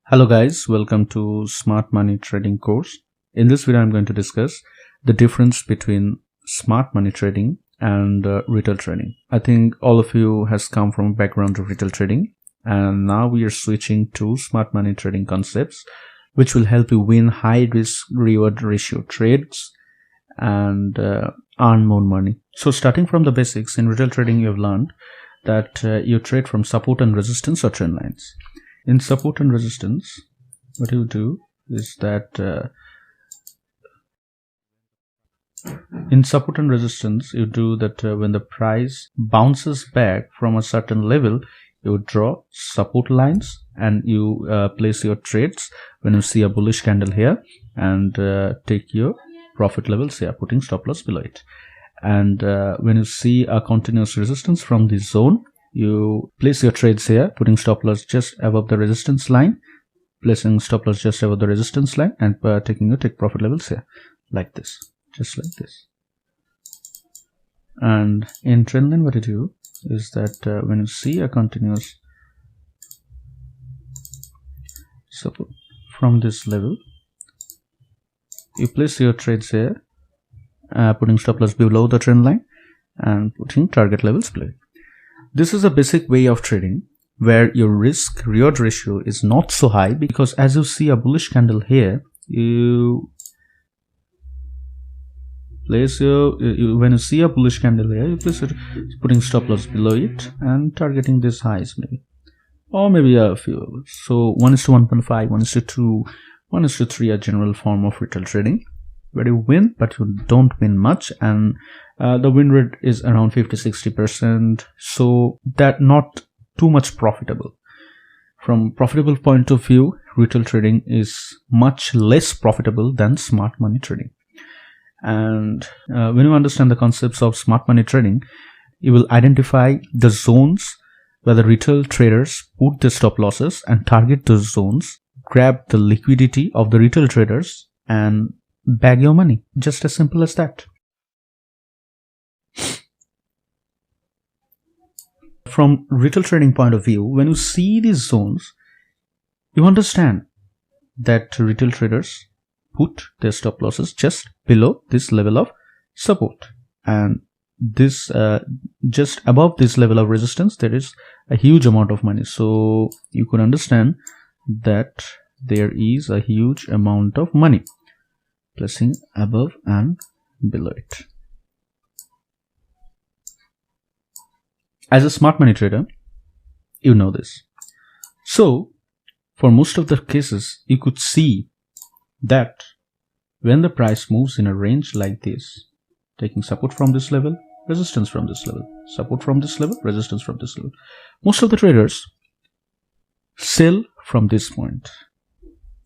Hello guys, welcome to Smart Money Trading course. In this video I'm going to discuss the difference between smart money trading and retail trading. I think all of you has come from a background of retail trading, and now we are switching to smart money trading concepts which will help you win high risk reward ratio trades and earn more money. So starting from the basics, in retail trading you have learned that you trade from support and resistance or trend lines. In support and resistance, what you do is that when the price bounces back from a certain level, you draw support lines and you place your trades when you see a bullish candle here, and take your profit levels here, putting stop loss below it. And when you see a continuous resistance from this zone, you place your trades here, putting stop loss just above the resistance line, placing stop loss just above the resistance line, and taking your take profit levels here, like this, just like this. And in trend line, what you do is that when you see a continuous support from this level, you place your trades here, putting stop loss below the trend line and putting target levels below it. This is a basic way of trading where your risk reward ratio is not so high, because as you see a bullish candle here, you place your when you see a bullish candle here, you place it, putting stop loss below it and targeting these highs, maybe, or maybe a few. So 1:1.5, 1:2, 1:3 a general form of retail trading where you win but you don't win much, and the win rate is around 50-60%, so that not too much profitable. From profitable point of view, retail trading is much less profitable than smart money trading. And when you understand the concepts of smart money trading, you will identify the zones where the retail traders put their stop losses and target those zones, grab the liquidity of the retail traders and bag your money. Just as simple as that. From retail trading point of view, when you see these zones, you understand that retail traders put their stop losses just below this level of support, and this just above this level of resistance there is a huge amount of money. So you could understand that there is a huge amount of money, placing above and below it. As a smart money trader, you know this. So for most of the cases, you could see that when the price moves in a range like this, taking support from this level, resistance from this level, support from this level, resistance from this level, most of the traders sell from this point.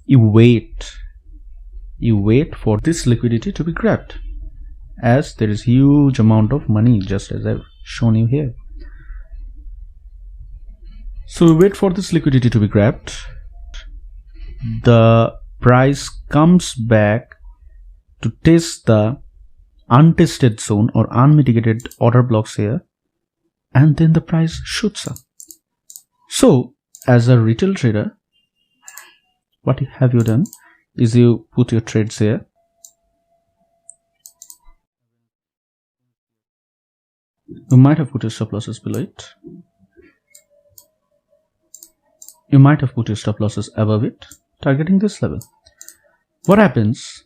You wait for this liquidity to be grabbed, as there is huge amount of money, just as I've shown you here. So we wait for this liquidity to be grabbed. The price comes back to test the untested zone or unmitigated order blocks here, and then the price shoots up. So as a retail trader, what have you done is you put your trades here, you might have put your stop losses below it, you might have put your stop losses above it, targeting this level. What happens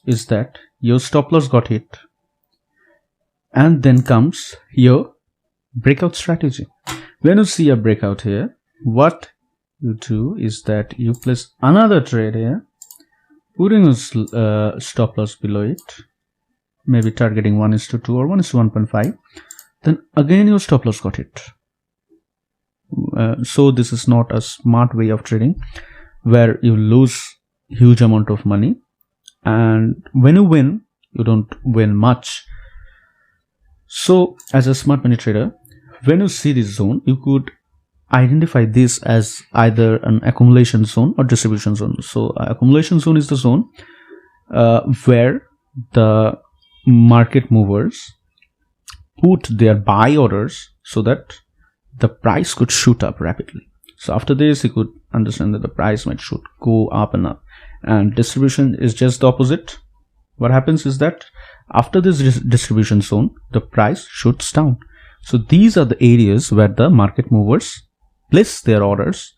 is that your stop loss got hit, and then comes your breakout strategy. When you see a breakout here, what you do is that you place another trade here, putting a stop loss below it, maybe targeting 1:2 or 1:1.5, then again your stop loss got hit. So this is not a smart way of trading, where you lose huge amount of money, and when you win, you don't win much. So as a smart money trader, when you see this zone, you could identify this as either an accumulation zone or distribution zone. So accumulation zone is the zone where the market movers put their buy orders so that the price could shoot up rapidly. So after this, you could understand that the price might should go up and up. And distribution is just the opposite. What happens is that after this distribution zone, the price shoots down. So these are the areas where the market movers place their orders,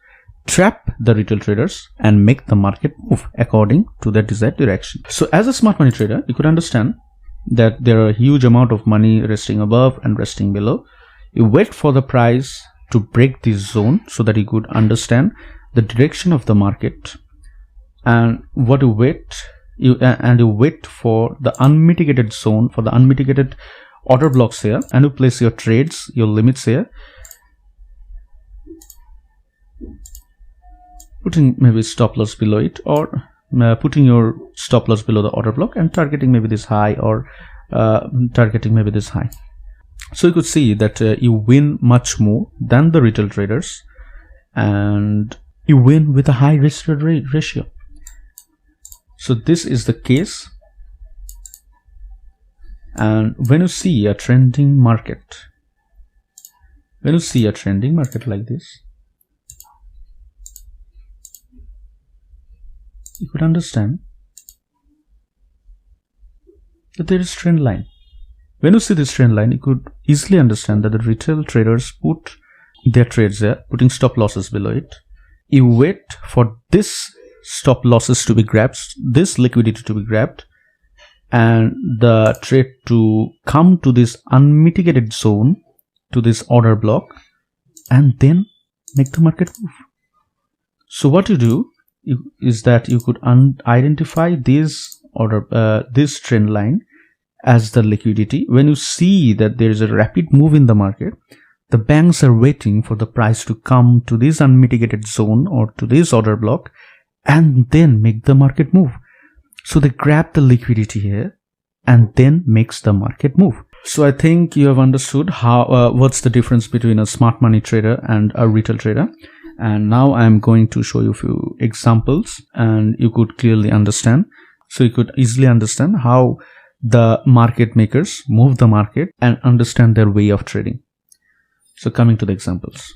trap the retail traders, and make the market move according to their desired direction. So as a smart money trader, you could understand that there are a huge amount of money resting above and resting below. You wait for the price to break this zone so that you could understand the direction of the market. And what you wait, you wait for the unmitigated zone, for the unmitigated order blocks here, and you place your trades, your limits here, putting maybe stop loss below it, or putting your stop loss below the order block and targeting maybe this high, or targeting maybe this high. So you could see that you win much more than the retail traders, and you win with a high risk reward ratio. So this is the case. And when you see a trending market, like this, you could understand that there is trend line. When you see this trend line, you could easily understand that the retail traders put their trades there, putting stop losses below it. You wait for this stop losses to be grabbed, this liquidity to be grabbed, and the trade to come to this unmitigated zone, to this order block, and then make the market move. So what you do is that you could identify this this trend line as the liquidity. When you see that there is a rapid move in the market, the banks are waiting for the price to come to this unmitigated zone or to this order block and then make the market move. So they grab the liquidity here and then makes the market move. So I think you have understood how what's the difference between a smart money trader and a retail trader. And now I'm going to show you a few examples and you could clearly understand. So you could easily understand how the market makers move the market and understand their way of trading. So coming to the examples.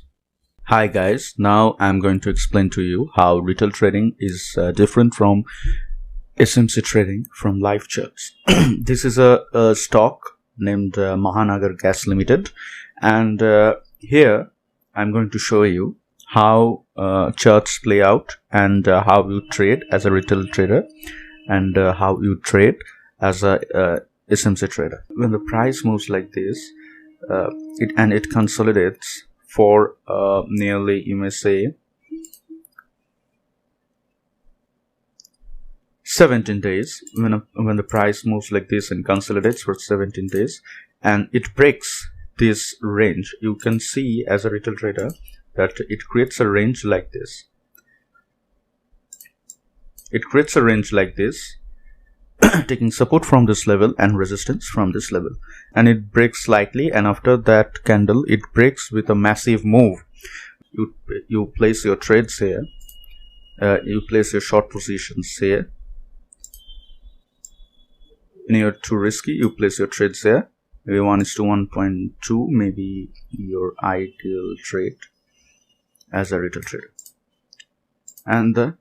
Hi guys, now I'm going to explain to you how retail trading is different from SMC trading from live charts. This is a stock named Mahanagar Gas Limited, and here I'm going to show you how charts play out and how you trade as a retail trader and how you trade as a SMC trader. When the price moves like this, it consolidates for nearly, you may say, 17 days. When the price moves like this and consolidates for 17 days and it breaks this range, you can see as a retail trader that it creates a range like this. It creates a range like this, taking support from this level and resistance from this level, and it breaks slightly, and after that candle it breaks with a massive move. You place your trades here, you place your short positions here. When you're too risky, you place your trades here, maybe 1:1.2, maybe your ideal trade as a retail trader, and the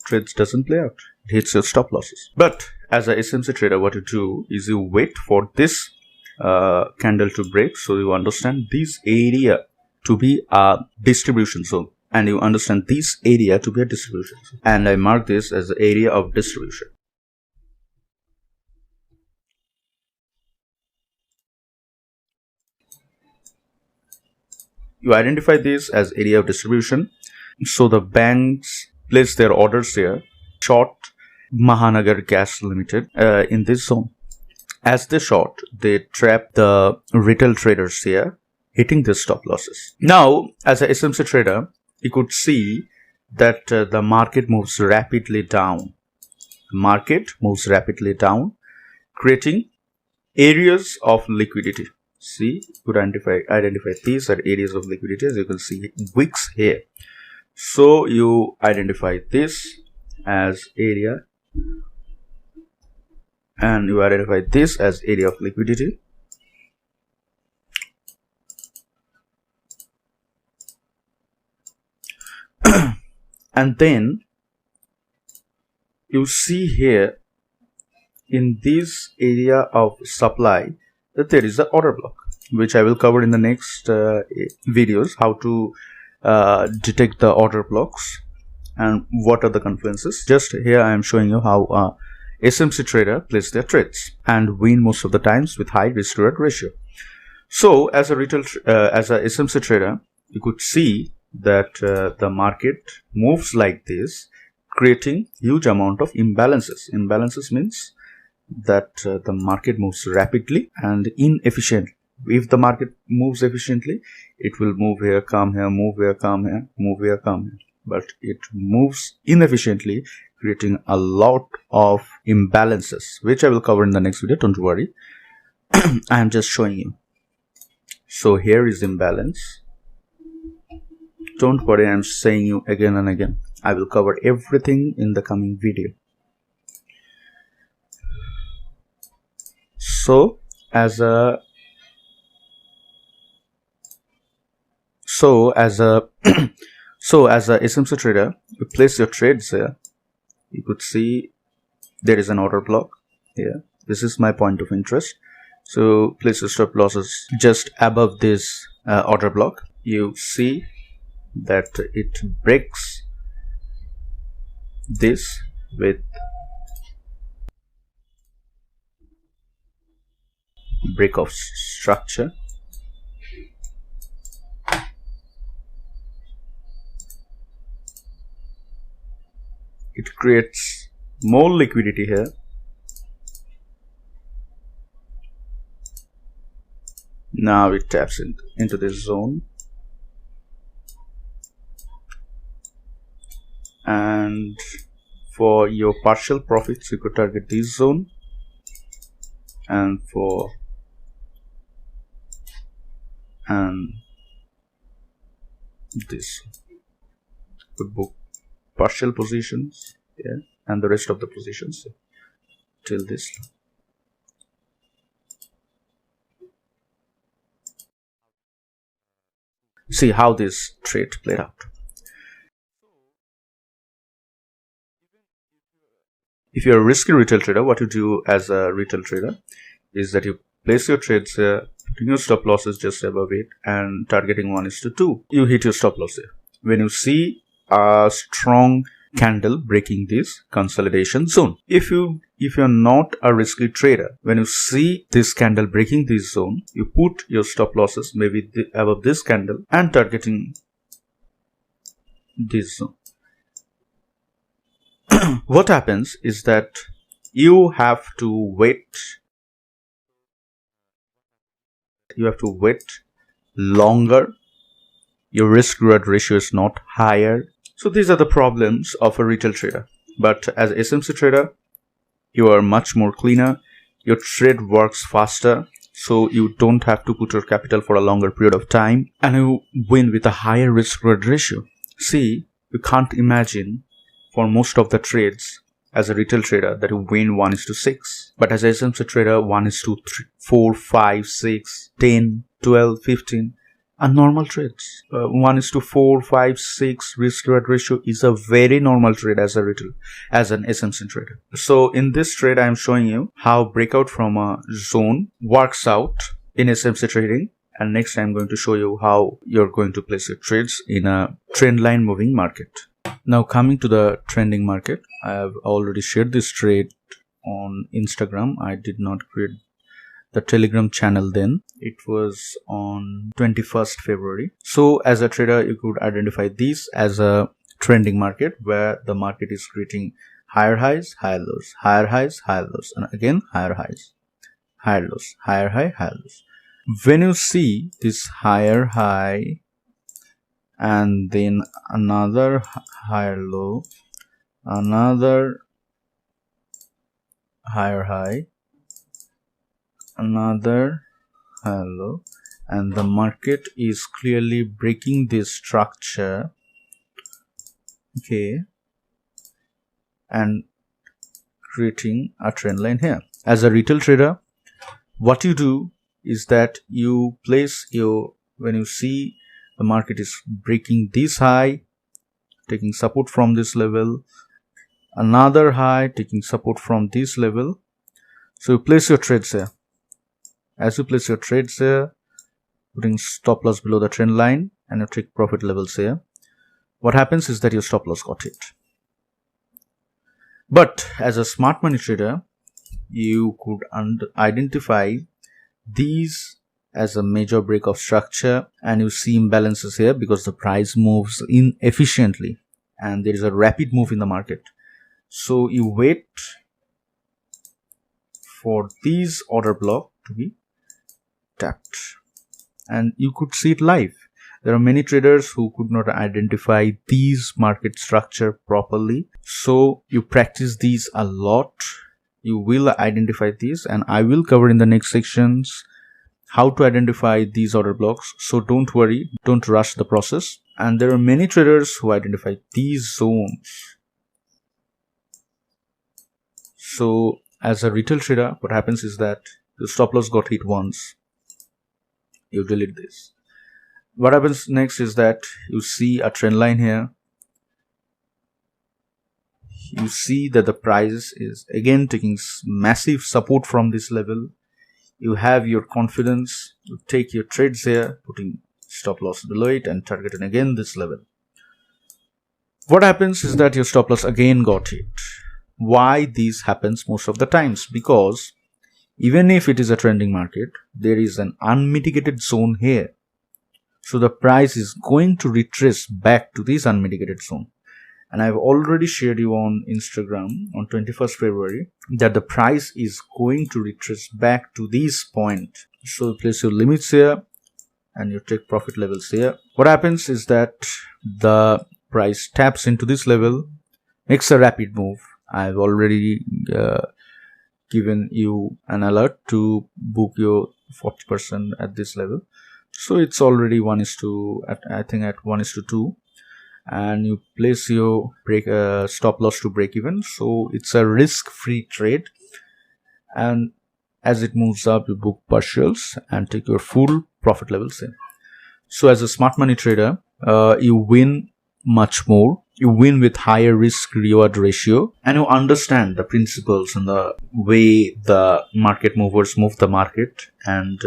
trades doesn't play out. It hits your stop losses. But as a SMC trader, what you do is you wait for this candle to break, so you understand this area to be a distribution zone, and you understand this area to be a distribution zone, and I mark this as the area of distribution. You identify this as area of distribution, so the banks place their orders here, short Mahanagar Gas Limited in this zone. As they short, they trap the retail traders here, hitting the stop losses. Now, as a SMC trader, you could see that the market moves rapidly down. The market moves rapidly down, creating areas of liquidity. See, you could identify these are areas of liquidity, as you can see wicks here. So you identify this as area, and you identify this as area of liquidity. And then you see here in this area of supply that there is an order block, which I will cover in the next videos, how to detect the order blocks and what are the confluences. Just here I am showing you how SMC trader place their trades and win most of the times with high risk reward ratio. So as a SMC trader, you could see that the market moves like this, creating huge amount of imbalances. Imbalances means that the market moves rapidly and inefficiently. If the market moves efficiently, it will move here, come here, move here, come here, move here, come here. But it moves inefficiently, creating a lot of imbalances, which I will cover in the next video. Don't worry. I am just showing you. So here is imbalance. Don't worry, I am saying you again and again. I will cover everything in the coming video. So as a SMC trader, you place your trades here. You could see there is an order block here. This is my point of interest. So place your stop losses just above this order block. You see that it breaks this with break of structure. It creates more liquidity here. Now it taps into this zone, and for your partial profits you could target this zone, and this could book partial positions, yeah, and the rest of the positions till this. See how this trade played out. If you're a risky retail trader, what you do as a retail trader is that you place your trades here, putting your stop losses just above it and targeting 1:2. You hit your stop loss here. When you see a strong candle breaking this consolidation zone, if you're not a risky trader, when you see this candle breaking this zone, you put your stop losses maybe above this candle and targeting this zone. What happens is that you have to wait longer. Your risk reward ratio is not higher. So these are the problems of a retail trader. But as an SMC trader, you are much more cleaner. Your trade works faster, so you don't have to put your capital for a longer period of time, and you win with a higher risk reward ratio. See, you can't imagine for most of the trades as a retail trader that you win 1:6. But as an SMC trader, 1:3, 4, 5, 6, 10, 12, 15 are normal trades. 1:4, 5, 6 risk reward ratio is a very normal trade as an SMC trader. So in this trade, I am showing you how breakout from a zone works out in SMC trading. And next I'm going to show you how you're going to place your trades in a trend line moving market. Now coming to the trending market, I have already shared this trade on Instagram. I did not create the Telegram channel then. It was on 21st February. So as a trader, you could identify this as a trending market where the market is creating higher highs, higher lows, higher highs, higher lows, and again higher highs, higher lows, higher high, higher lows. When you see this higher high and then another higher low, another higher high, another higher low, and the market is clearly breaking this structure, okay, and creating a trend line here. As a retail trader, what you do is that you place when you see the market is breaking this high taking support from this level, another high taking support from this level. So you place your trades here. As you place your trades here, putting stop loss below the trend line and you take profit levels here, what happens is that your stop loss got hit. But as a smart money trader, you could identify these as a major break of structure, and you see imbalances here because the price moves inefficiently and there is a rapid move in the market. So you wait for these order block to be tapped, and you could see it live. There are many traders who could not identify these market structure properly, so you practice these a lot. You will identify these, and I will cover in the next sections how to identify these order blocks. So don't worry, don't rush the process. And there are many traders who identify these zones. So as a retail trader, what happens is that the stop loss got hit once, you delete this. What happens next is that you see a trend line here. You see that the price is again taking massive support from this level. You have your confidence, you take your trades here, putting stop loss below it and targeting again this level. What happens is that your stop loss again got hit. Why this happens most of the times? Because even if it is a trending market, there is an unmitigated zone here. So the price is going to retrace back to this unmitigated zone. And I've already shared you on Instagram on 21st February that the price is going to retrace back to this point. So you place your limits here and you take profit levels here. What happens is that the price taps into this level, makes a rapid move. I've already given you an alert to book your 40% at this level. So it's already 1:2, I think at 1:2. And you place your stop loss to break even. So it's a risk-free trade, and as it moves up you book partials and take your full profit levels in. So as a smart money trader, you win much more. You win with higher risk reward ratio, and you understand the principles and the way the market movers move the market and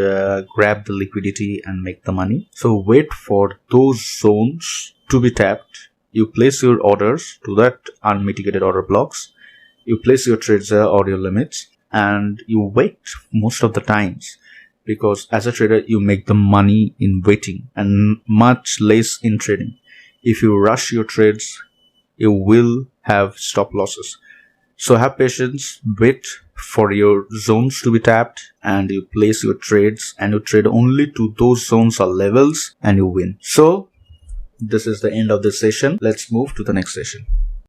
grab the liquidity and make the money. So wait for those zones to be tapped. You place your orders to that unmitigated order blocks. You place your trades or your limits, and you wait most of the times, because as a trader you make the money in waiting and much less in trading. If you rush your trades, you will have stop losses. So have patience, wait for your zones to be tapped, and you place your trades and you trade only to those zones or levels and you win. So this is the end of this session. Let's move to the next session.